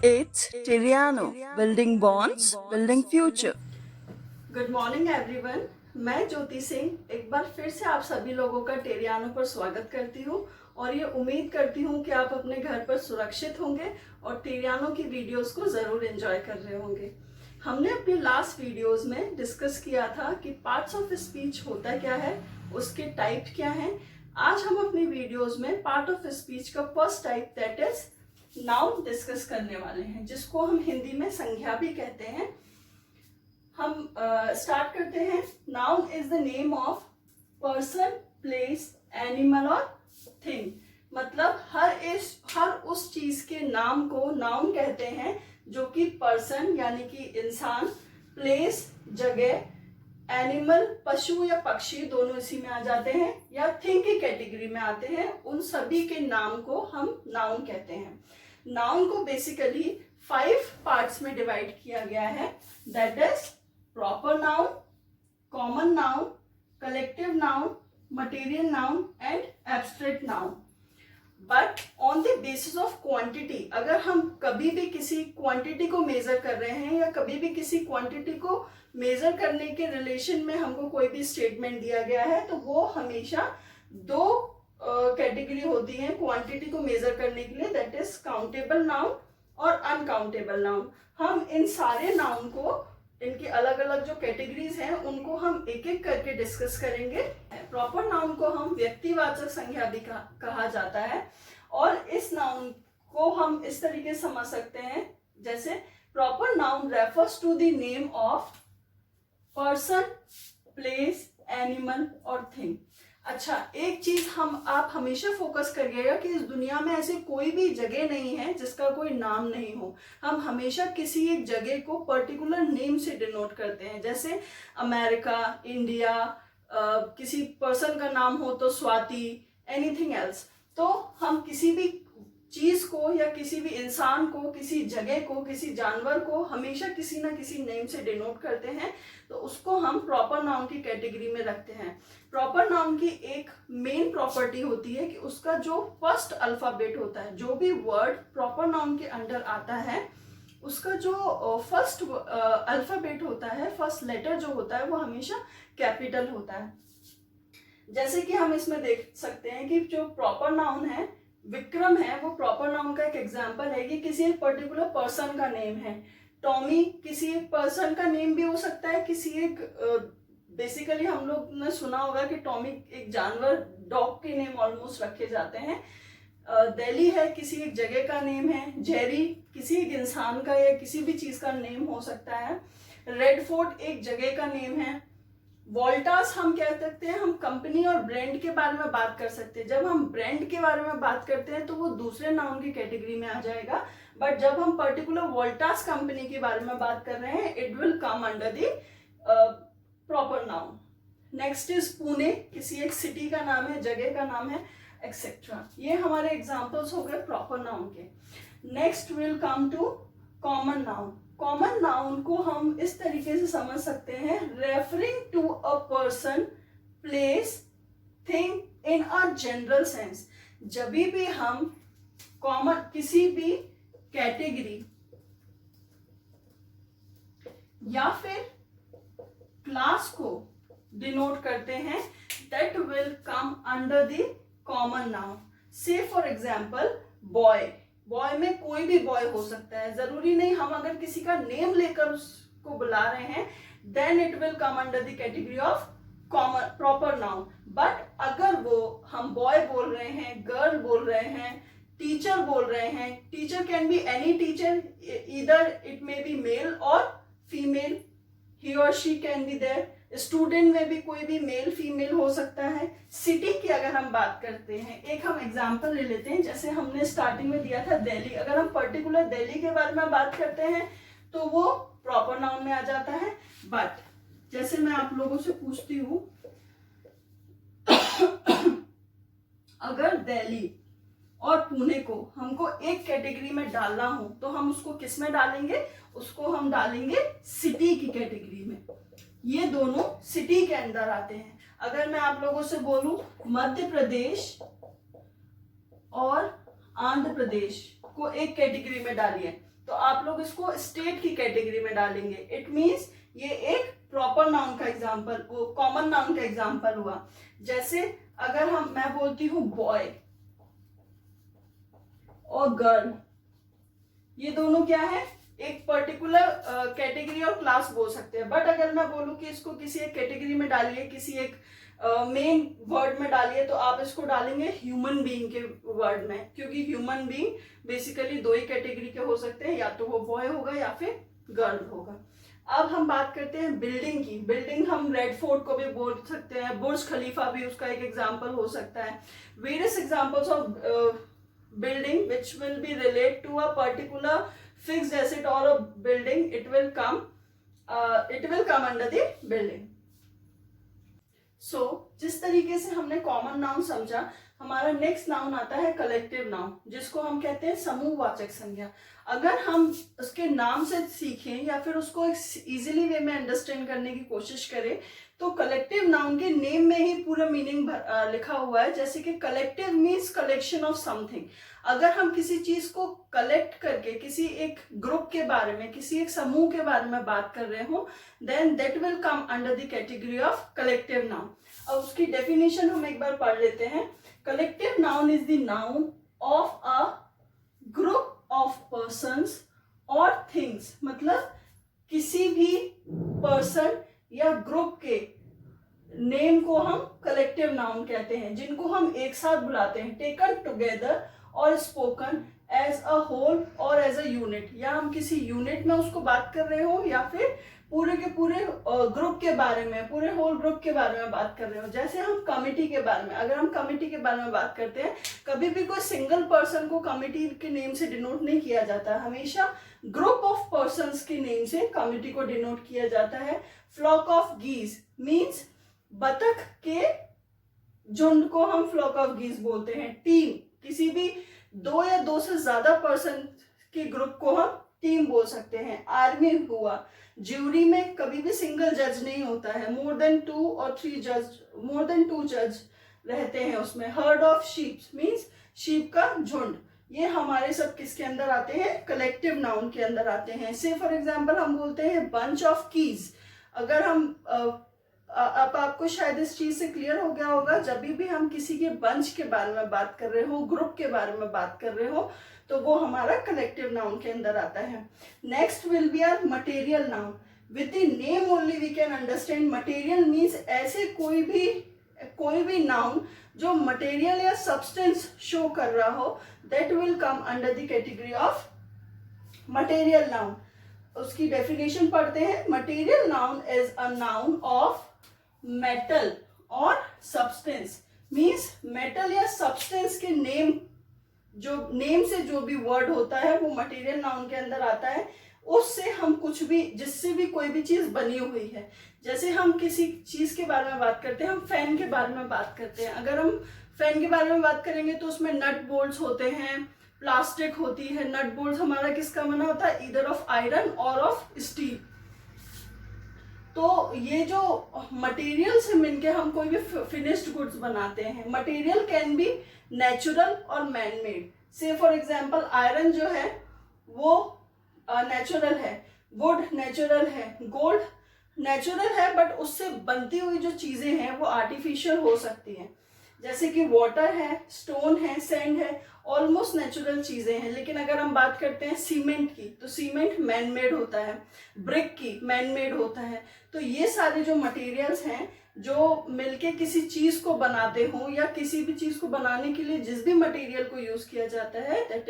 It's Tiriano, building bonds, building future. Good morning everyone. मैं ज्योति सिंह एक बार फिर से आप सभी लोगों का टेरियानो पर स्वागत करती हूँ और ये उम्मीद करती हूँ कि आप अपने घर पर सुरक्षित होंगे और टेरियानो की वीडियोस को ज़रूर एंजॉय कर रहे होंगे। हमने अपनी लास्ट वीडियोस में डिस्कस किया था कि पार्ट्स ऑफ स्पीच होता क्या है, उसके टाइप क्या हैं। आज हम अपनी वीडियोस में पार्ट ऑफ स्पीच का first type that is noun discuss करने वाले हैं, जिसको हम हिंदी में संज्ञा भी कहते हैं। हम स्टार्ट करते हैं। Noun is the name of person, place, animal और थिंग। मतलब हर उस चीज के नाम को नाउन कहते हैं जो कि पर्सन यानी कि इंसान, प्लेस जगह, एनिमल पशु या पक्षी दोनों इसी में आ जाते हैं, या थिंग की कैटेगरी में आते हैं। उन सभी के नाम को हम नाउन कहते हैं। नाउन को बेसिकली 5 पार्ट्स में डिवाइड किया गया है, that is proper noun, common noun, collective noun, material noun and abstract noun. But on the basis of quantity, अगर हम कभी भी किसी क्वांटिटी को मेजर कर रहे हैं या कभी भी किसी क्वांटिटी को मेजर करने के रिलेशन में हमको कोई भी स्टेटमेंट दिया गया है, तो वो हमेशा 2 कैटेगरी होती है क्वांटिटी को मेजर करने के लिए, दैट इज काउंटेबल नाउन और अनकाउंटेबल नाउन। हम इन सारे नाउन को, इनकी अलग अलग जो कैटेगरीज हैं, उनको हम एक एक करके डिस्कस करेंगे। प्रॉपर नाउन को हम व्यक्तिवाचक संज्ञा भी कहा जाता है, और इस नाउन को हम इस तरीके से समझ सकते हैं जैसे proper noun refers to the name of person, place, animal और थिंग। अच्छा, एक चीज आप हमेशा फोकस करिएगा कि इस दुनिया में ऐसे कोई भी जगह नहीं है जिसका कोई नाम नहीं हो। हम हमेशा किसी एक जगह को पर्टिकुलर नेम से डिनोट करते हैं, जैसे अमेरिका, इंडिया, किसी पर्सन का नाम हो तो स्वाति, एनीथिंग एल्स। तो हम किसी भी चीज को या किसी भी इंसान को, किसी जगह को, किसी जानवर को हमेशा किसी ना किसी नेम से डिनोट करते हैं, तो उसको हम प्रॉपर नाउन की कैटेगरी में रखते हैं। प्रॉपर नाउन की एक मेन प्रॉपर्टी होती है कि उसका जो फर्स्ट अल्फाबेट होता है, जो भी वर्ड प्रॉपर नाउन के अंडर आता है, उसका जो फर्स्ट अल्फाबेट होता है, फर्स्ट लेटर जो होता है, वो हमेशा कैपिटल होता है। जैसे कि हम इसमें देख सकते हैं कि जो प्रॉपर नाउन है विक्रम है, वो प्रॉपर नाउन का एक एग्जाम्पल है। ये किसी एक पर्टिकुलर पर्सन का नेम है। टॉमी किसी एक पर्सन का नेम भी हो सकता है, किसी एक बेसिकली हम लोग ने सुना होगा कि टॉमी एक जानवर, डॉग के नेम ऑलमोस्ट रखे जाते हैं। दिल्ली है किसी एक जगह का नेम है। जेरी किसी एक इंसान का या किसी भी चीज का नेम हो सकता है। रेड फोर्ट एक जगह का नेम है। वोल्टास हम कह सकते हैं, हम कंपनी और ब्रांड के बारे में बात कर सकते हैं। जब हम ब्रांड के बारे में बात करते हैं तो वो दूसरे नाउन की कैटेगरी में आ जाएगा, बट जब हम पर्टिकुलर वोल्टास कंपनी के बारे में बात कर रहे हैं, it will come under the proper noun. Next is Pune, किसी एक सिटी का नाम है, जगह का नाम है, एक्सेट्रा। ये हमारे एग्जाम्पल्स हो गए प्रॉपर नाउन के। Next will come to common noun. Common noun को हम इस तरीके से समझ सकते हैं, referring to a person, place, thing in a general sense. जब भी हम कॉमन किसी भी कैटेगरी या फिर क्लास को डिनोट करते हैं, that will come under the common noun. से फॉर एग्जाम्पल बॉय, बॉय में कोई भी बॉय हो सकता है, जरूरी नहीं हम अगर किसी का नेम लेकर उसको बुला रहे हैं, then it will come under the category of common proper noun. But अगर वो हम बॉय बोल रहे हैं, गर्ल बोल रहे हैं, टीचर बोल रहे हैं, teacher can be any teacher, either it may be male और फीमेल, ही और she can be there. Student में भी कोई भी मेल फीमेल हो सकता है। सिटी की अगर हम बात करते हैं, एक हम एग्जांपल ले लेते हैं, जैसे हमने स्टार्टिंग में दिया था दिल्ली। अगर हम पर्टिकुलर दिल्ली के बारे में बात करते हैं तो वो प्रॉपर नाउन में आ जाता है। बट जैसे मैं आप लोगों से पूछती हूं अगर दिल्ली और पुणे को हमको एक कैटेगरी में डालना हो तो हम उसको किस में डालेंगे? उसको हम डालेंगे सिटी की कैटेगरी में। ये दोनों सिटी के अंदर आते हैं। अगर मैं आप लोगों से बोलूं मध्य प्रदेश और आंध्र प्रदेश को एक कैटेगरी में डालिए तो आप लोग इसको स्टेट की कैटेगरी में डालेंगे। इट मीन्स ये एक प्रॉपर नाउन का एग्जाम्पल, वो कॉमन नाउन का एग्जाम्पल हुआ। जैसे अगर मैं बोलती हूँ बॉय और गर्ल, ये दोनों क्या है, एक पर्टिकुलर कैटेगरी और क्लास बोल सकते हैं। बट अगर मैं बोलूं कि इसको किसी एक कैटेगरी में डालिए, किसी एक मेन वर्ड में डालिए, तो आप इसको डालेंगे ह्यूमन बीइंग के वर्ड में, क्योंकि ह्यूमन बीइंग बेसिकली दो ही कैटेगरी के हो सकते हैं, या तो वो बॉय होगा या फिर गर्ल होगा। अब हम बात करते हैं बिल्डिंग की। बिल्डिंग हम रेड फोर्ट को भी बोल सकते हैं, बुर्ज खलीफा भी उसका एक एग्जाम्पल हो सकता है। Various examples of building which will be relate to a particular fixed asset or a building, it will come under the building. So जिस तरीके से हमने कॉमन नाउन समझा, हमारा नेक्स्ट नाउन आता है कलेक्टिव नाउन, जिसको हम कहते हैं समूहवाचक संज्ञा। अगर हम उसके नाम से सीखें या फिर उसको इजीली वे में अंडरस्टैंड करने की कोशिश करें, तो कलेक्टिव नाउन के नेम में ही पूरा मीनिंग लिखा हुआ है। जैसे कि collective means collection of something. अगर हम किसी चीज को कलेक्ट करके किसी एक ग्रुप के बारे में, किसी एक समूह के बारे में बात कर रहे हो, then that will come under the category of collective noun. अब उसकी डेफिनेशन हम एक बार पढ़ लेते हैं। Collective noun is the noun of a group of persons और थिंग्स, मतलब किसी भी पर्सन या ग्रुप के नेम को हम कलेक्टिव नाउन कहते हैं, जिनको हम एक साथ बुलाते हैं, टेकन टुगेदर और स्पोकन एज अ होल और एज अ यूनिट। या हम किसी यूनिट में उसको बात कर रहे हो या फिर पूरे के पूरे ग्रुप के बारे में, पूरे होल ग्रुप के बारे में बात कर रहे हो। जैसे हम कमिटी के बारे में, अगर हम कमिटी के बारे में बात करते हैं, कभी भी कोई सिंगल पर्सन को कमिटी के नेम से डिनोट नहीं किया जाता, हमेशा ग्रुप ऑफ पर्सन्स के नेम से कमिटी को डिनोट किया जाता है। फ्लॉक ऑफ गीज मीन्स बतख के झुंड को हम फ्लॉक ऑफ गीज बोलते हैं। टीम, किसी भी दो या दो से ज्यादा पर्सन के ग्रुप को हम टीम बोल सकते हैं। आर्मी हुआ, ज्यूरी में कभी भी सिंगल जज नहीं होता है, मोर देन टू जज रहते हैं उसमें। Heard of sheep means sheep का झुंड। ये हमारे सब किसके अंदर आते हैं, कलेक्टिव नाउन के अंदर आते हैं। से फॉर एग्जांपल हम बोलते हैं बंच ऑफ कीज। अगर हम अब आपको शायद इस चीज से क्लियर हो गया होगा, जब भी हम किसी के बंच के बारे में बात कर रहे हो, ग्रुप के बारे में बात कर रहे हो, तो वो हमारा कलेक्टिव नाउन के अंदर आता है। Next will be our material noun. With the name only we can understand. Material means ऐसे कोई भी नाउन जो मटेरियल या सब्सटेंस शो कर रहा हो, that will come under the category of material noun. उसकी डेफिनेशन पढ़ते हैं। Material noun is a noun of metal और सब्सटेंस। मीन्स मेटल या सब्सटेंस के नेम से जो भी वर्ड होता है वो मटेरियल नाउन के अंदर आता है। उससे हम कुछ भी, जिससे भी कोई भी चीज बनी हुई है, जैसे हम किसी चीज के बारे में बात करते हैं, हम फैन के बारे में बात करते हैं। अगर हम फैन के बारे में बात करेंगे तो उसमें नट बोल्ट्स होते हैं, प्लास्टिक होती है। नट बोल्ट्स हमारा किसका बना होता है, ईदर ऑफ आयरन और ऑफ स्टील। तो ये जो मटेरियल से मिलके हम कोई भी फिनिश्ड गुड्स बनाते हैं। मटेरियल कैन बी नेचुरल और मैन मेड। से फॉर एग्जांपल आयरन जो है वो नेचुरल है, वुड नेचुरल है, गोल्ड नेचुरल है, बट उससे बनती हुई जो चीजें हैं वो आर्टिफिशियल हो सकती हैं। जैसे कि वाटर है, स्टोन है, सैंड है, ऑलमोस्ट नेचुरल चीजें हैं। लेकिन अगर हम बात करते हैं सीमेंट की, तो सीमेंट मैन मेड होता है। ब्रिक की मैन मेड होता है। तो ये सारे जो मटेरियल्स हैं जो मिलके किसी चीज को बनाते हो, या किसी भी चीज को बनाने के लिए जिस भी मटेरियल को यूज किया जाता है, that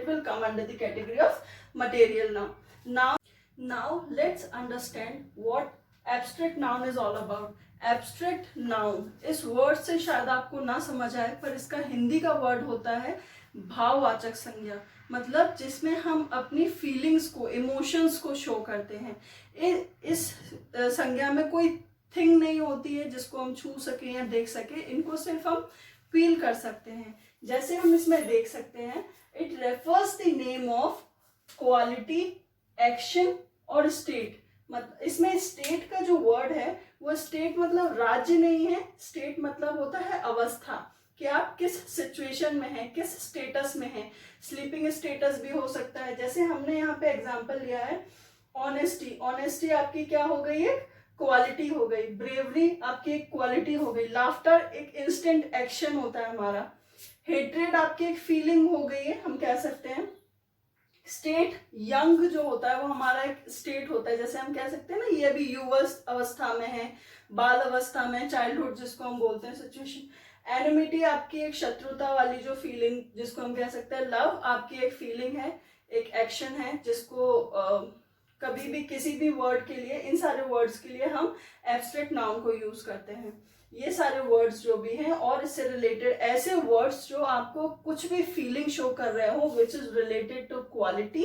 will come under the category of material now. Now let's understand what abstract noun is all about. Abstract noun, इस वर्ड से शायद आपको ना समझ आए, पर इसका हिंदी का वर्ड होता है भाववाचक संज्ञा। मतलब जिसमें हम अपनी फीलिंग्स को, इमोशंस को शो करते हैं। इस संज्ञा में कोई थिंग नहीं होती है जिसको हम छू सके या देख सके, इनको सिर्फ हम फील कर सकते हैं। जैसे हम इसमें देख सकते हैं, it refers the name of quality, action और स्टेट। मतलब इसमें स्टेट का जो वर्ड है वो स्टेट मतलब राज्य नहीं है, स्टेट मतलब होता है अवस्था। कि आप किस सिचुएशन में हैं, किस स्टेटस में हैं। स्लीपिंग स्टेटस भी हो सकता है, जैसे हमने यहाँ पे एग्जांपल लिया है ऑनेस्टी। ऑनेस्टी आपकी क्या हो गई, एक क्वालिटी हो गई। ब्रेवरी आपकी एक क्वालिटी हो गई। लाफ्टर एक इंस्टेंट एक्शन होता है हमारा। हेट्रेड आपकी एक फीलिंग हो गई है, हम कह सकते हैं। स्टेट, यंग जो होता है वो हमारा एक स्टेट होता है, जैसे हम कह सकते हैं ना ये अभी युवा अवस्था में है, बाल अवस्था में, चाइल्डहुड जिसको हम बोलते हैं सिचुएशन। एनिमिटी आपकी एक शत्रुता वाली जो फीलिंग जिसको हम कह सकते हैं। लव आपकी एक फीलिंग है, एक एक्शन है, जिसको कभी भी किसी भी वर्ड के लिए, इन सारे वर्ड्स के लिए हम एब्स्ट्रैक्ट नाउन को यूज करते हैं। ये सारे वर्ड्स जो भी हैं और इससे रिलेटेड ऐसे वर्ड्स जो आपको कुछ भी फीलिंग शो कर रहे हो which is related to quality,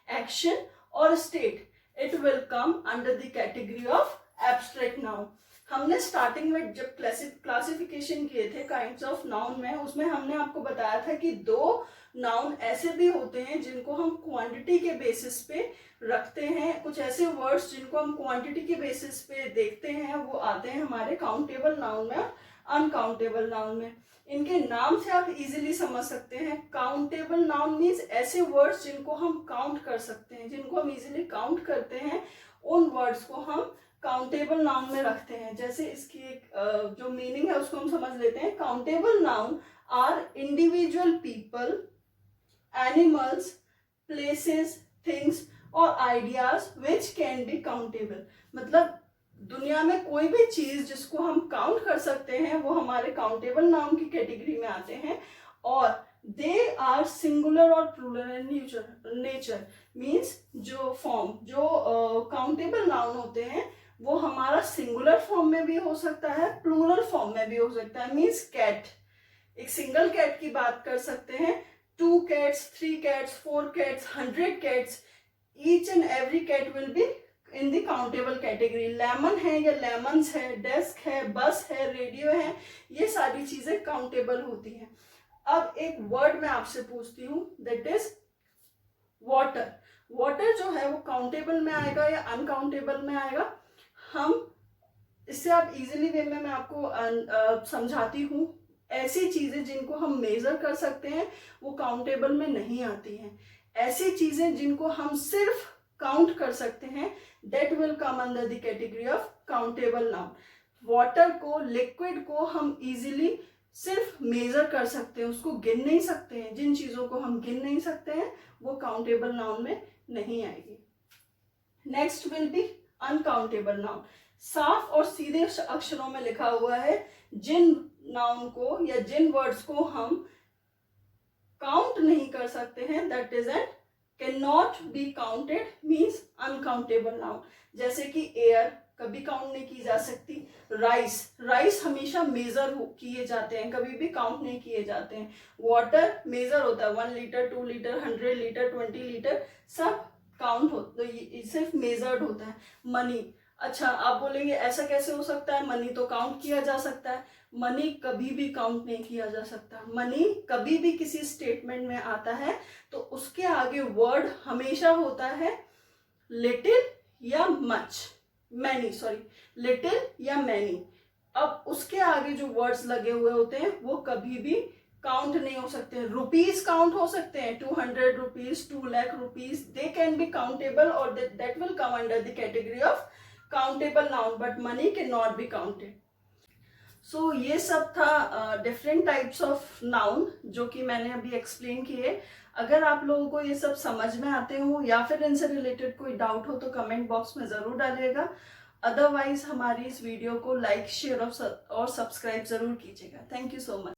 action और state, it will come under the category of abstract noun. हमने स्टार्टिंग में जब क्लासिफिकेशन किए थे काइंड्स ऑफ नाउन में, उसमें हमने आपको बताया था कि दो नाउन ऐसे भी होते हैं जिनको हम क्वांटिटी के बेसिस पे रखते हैं। कुछ ऐसे वर्ड्स जिनको हम क्वांटिटी के बेसिस पे देखते हैं वो आते हैं हमारे काउंटेबल नाउन में और अनकाउंटेबल नाउन में। इनके नाम से आप इजीली समझ सकते हैं। काउंटेबल नाउन मीन्स ऐसे वर्ड्स जिनको हम काउंट कर सकते हैं, जिनको हम इजीली काउंट करते हैं, उन वर्ड्स को हम काउंटेबल नाउन में रखते हैं। जैसे इसकी एक जो मीनिंग है उसको हम समझ लेते हैं। Countable noun are individual people, animals, places, things और ideas which can be countable. मतलब दुनिया में कोई भी चीज जिसको हम काउंट कर सकते हैं वो हमारे काउंटेबल नाउन की कैटेगरी में आते हैं। और दे आर सिंगुलर और प्लूरल इन नेचर। मीन्स जो फॉर्म जो काउंटेबल नाउन होते हैं वो हमारा सिंगुलर फॉर्म में भी हो सकता है, प्लूरल फॉर्म में भी हो सकता है। मीन्स कैट, एक सिंगल कैट की बात कर सकते हैं, 2 cats, 3 cats, 4 cats, 100 cats, each and every cat will be in the countable category। Lemon है या लेमन्स है, डेस्क है, बस है, रेडियो है, ये सारी चीजें काउंटेबल होती हैं। अब एक वर्ड मैं आपसे पूछती हूँ, दैट इज वाटर। वाटर जो है वो काउंटेबल में आएगा या अनकाउंटेबल में आएगा? हम इससे आप इजीली वे में मैं आपको समझाती हूँ। ऐसी चीजें जिनको हम मेजर कर सकते हैं वो काउंटेबल में नहीं आती हैं। ऐसी चीजें जिनको हम सिर्फ काउंट कर सकते हैं that will come under the category of countable noun. Water को, लिक्विड को हम इजीली सिर्फ मेजर कर सकते हैं, उसको गिन नहीं सकते हैं। जिन चीजों को हम गिन नहीं सकते हैं वो काउंटेबल नाउन में नहीं आएगी। Next will B uncountable noun. साफ और सीधे अक्षरों में लिखा हुआ है, जिन नाउन को या जिन वर्ड्स को हम काउंट नहीं कर सकते हैं that is an can not be counted, means uncountable noun. जैसे कि एयर कभी काउंट नहीं की जा सकती। राइस हमेशा मेजर किए जाते हैं, कभी भी काउंट नहीं किए जाते हैं। वाटर मेजर होता है, 1 लीटर, 2 लीटर, 100 लीटर, 20 लीटर, सब काउंट हो, तो सिर्फ मेजर्ड होता है। मनी, अच्छा आप बोलेंगे ऐसा कैसे हो सकता है, मनी तो काउंट किया जा सकता है। मनी कभी भी काउंट नहीं किया जा सकता। मनी कभी भी किसी स्टेटमेंट में आता है तो उसके आगे वर्ड हमेशा होता है लिटिल या मच, मैनी, सॉरी, लिटिल या मैनी। अब उसके आगे जो वर्ड्स लगे हुए होते हैं वो कभी भी काउंट नहीं हो सकते। रुपीज काउंट हो सकते हैं, 200 rupees, 2 lakh rupees, they can be countable और that will come under the category of countable noun, but money can not be counted. So ये सब था डिफरेंट टाइप्स ऑफ नाउन जो कि मैंने अभी एक्सप्लेन किए। अगर आप लोगों को ये सब समझ में आते हो या फिर इनसे रिलेटेड कोई डाउट हो तो कमेंट बॉक्स में ज़रूर डालिएगा। अदरवाइज हमारी इस वीडियो को लाइक, शेयर और सब्सक्राइब ज़रूर कीजिएगा। Thank you so much.